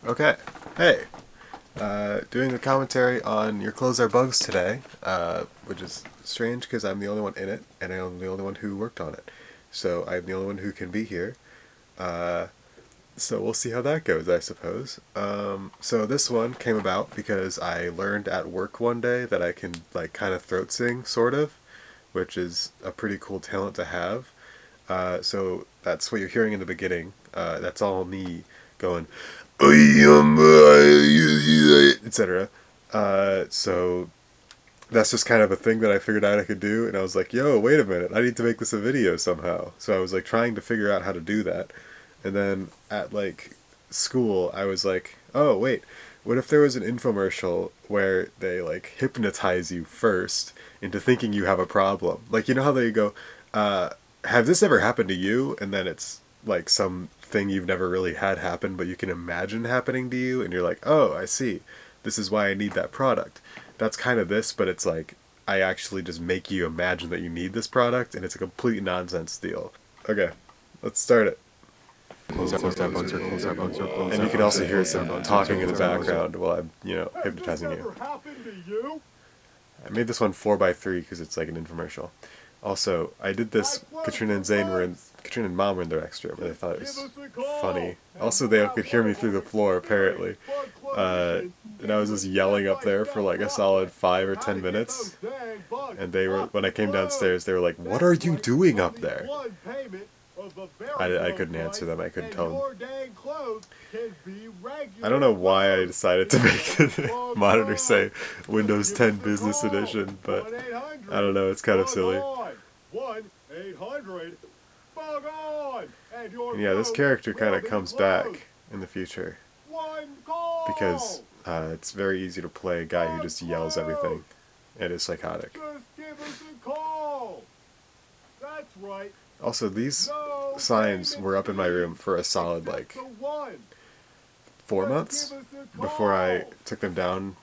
Okay. Hey. Doing a commentary on Your Clothes Are Bugs today, which is strange because I'm the only one in it, and I'm the only one who worked on it. So I'm the only one who can be here. So we'll see how that goes, I suppose. So this one came about because I learned at work one day that I can, like, kind of throat sing, sort of, which is a pretty cool talent to have. So that's what you're hearing in the beginning. That's all me going, etc. So that's just kind of a thing that I figured out I could do, and I was like, yo, wait a minute, I need to make this a video somehow. So I was like trying to figure out how to do that. And then at like school, I was like, oh wait, what if there was an infomercial where they like hypnotize you first into thinking you have a problem? Like, you know how they go, have this ever happened to you? And then it's like some thing you've never really had happen, but you can imagine happening to you, and you're like, oh, I see. This is why I need that product. That's kind of this, but it's like, I actually just make you imagine that you need this product, and it's a complete nonsense deal. Okay, let's start it. And you can also hear some talking in the background while I'm, hypnotizing you. I made this one 4x3 because it's like an infomercial. Also, I did this. Katrina and Mom were in their extra, but I thought it was funny. Also, they could hear me through the floor apparently, and I was just yelling up there for like a solid 5 or 10 minutes. And when I came downstairs, they were like, "What are you doing up there?" I couldn't answer them. I couldn't tell them. I don't know why I decided to make the monitor say Windows 10 Business Edition, but I don't know, it's kind of silly. And yeah, this character kind of comes back in the future because it's very easy to play a guy who just yells everything and is psychotic. Also, these signs were up in my room for a solid, like, 4 months before I took them down.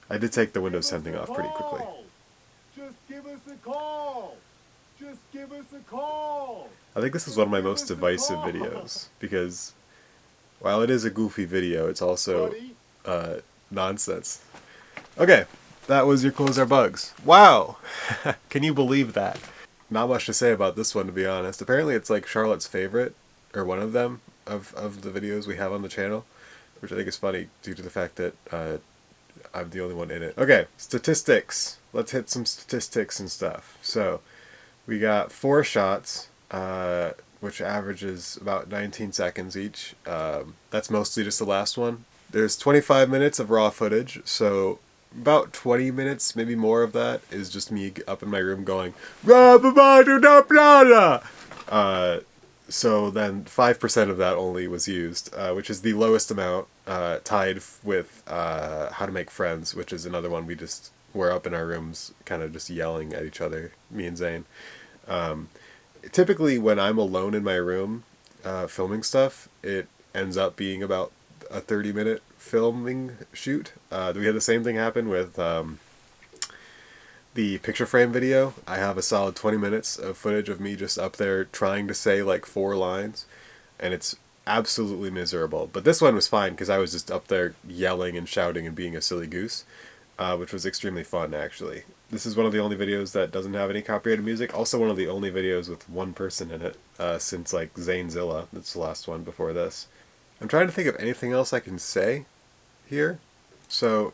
I did take the Windows 10 thing off pretty quickly. I think this is one of my most divisive videos, because while it is a goofy video, it's also nonsense. Okay. That was Your Clothes Are Bugs. Wow! Can you believe that? Not much to say about this one, to be honest. Apparently it's like Charlotte's favorite, or one of them, of the videos we have on the channel, which I think is funny due to the fact that I'm the only one in it. Okay, statistics. Let's hit some statistics and stuff. So, we got 4 shots, which averages about 19 seconds each. That's mostly just the last one. There's 25 minutes of raw footage, so about 20 minutes, maybe more of that, is just me up in my room going, so then 5% of that only was used, which is the lowest amount, tied with How to Make Friends, which is another one we're up in our rooms kind of just yelling at each other, me and Zane. Typically when I'm alone in my room filming stuff, it ends up being about a 30-minute filming shoot. We had the same thing happen with the picture frame video. I have a solid 20 minutes of footage of me just up there trying to say like 4 lines, and it's absolutely miserable. But this one was fine because I was just up there yelling and shouting and being a silly goose, which was extremely fun, actually. This is one of the only videos that doesn't have any copyrighted music. Also one of the only videos with one person in it, since like Zanezilla. That's the last one before this. I'm trying to think of anything else I can say here. So,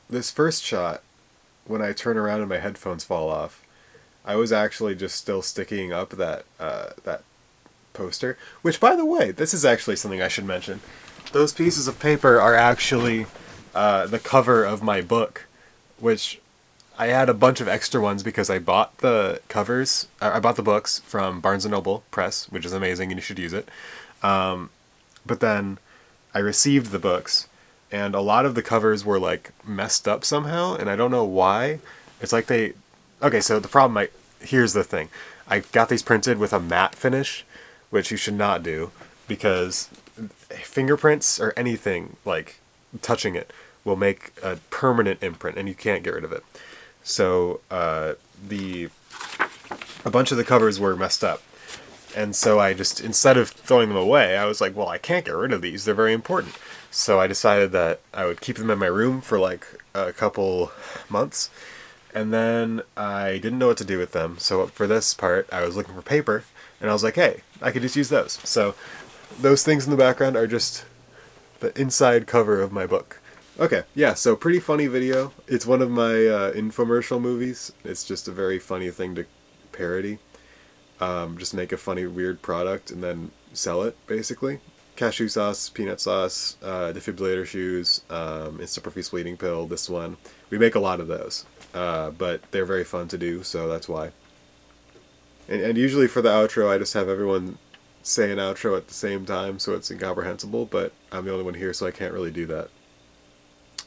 this first shot, when I turn around and my headphones fall off, I was actually just still sticking up that poster. Which, by the way, this is actually something I should mention. Those pieces of paper are actually the cover of my book, which I had a bunch of extra ones because I bought the covers, I bought the books from Barnes & Noble Press, which is amazing and you should use it. But then I received the books, and a lot of the covers were like messed up somehow, and I don't know why. It's like okay, so the problem, here's the thing. I got these printed with a matte finish, which you should not do, because fingerprints or anything like touching it will make a permanent imprint, and you can't get rid of it. So a bunch of the covers were messed up. And so I just, instead of throwing them away, I was like, well, I can't get rid of these. They're very important. So I decided that I would keep them in my room for like a couple months. And then I didn't know what to do with them. So for this part, I was looking for paper. And I was like, hey, I could just use those. So those things in the background are just the inside cover of my book. Okay, yeah, so pretty funny video. It's one of my infomercial movies. It's just a very funny thing to parody. Just make a funny, weird product and then sell it, basically. Cashew sauce, peanut sauce, defibrillator shoes, instant profuse bleeding pill, this one. We make a lot of those, but they're very fun to do, so that's why. And usually for the outro, I just have everyone say an outro at the same time, so it's incomprehensible, but I'm the only one here, so I can't really do that.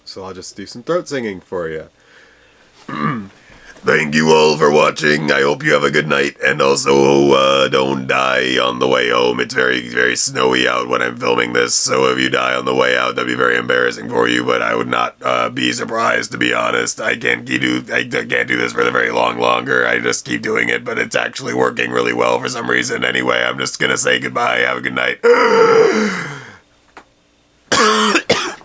So I'll just do some throat singing for you. Thank you all for watching. I hope you have a good night, and also don't die on the way home. It's very, very snowy out when I'm filming this, so if you die on the way out, that'd be very embarrassing for you, but I would not be surprised, to be honest. I can't do this for the very longer. I just keep doing it, but it's actually working really well for some reason. Anyway, I'm just gonna say goodbye. Have a good night.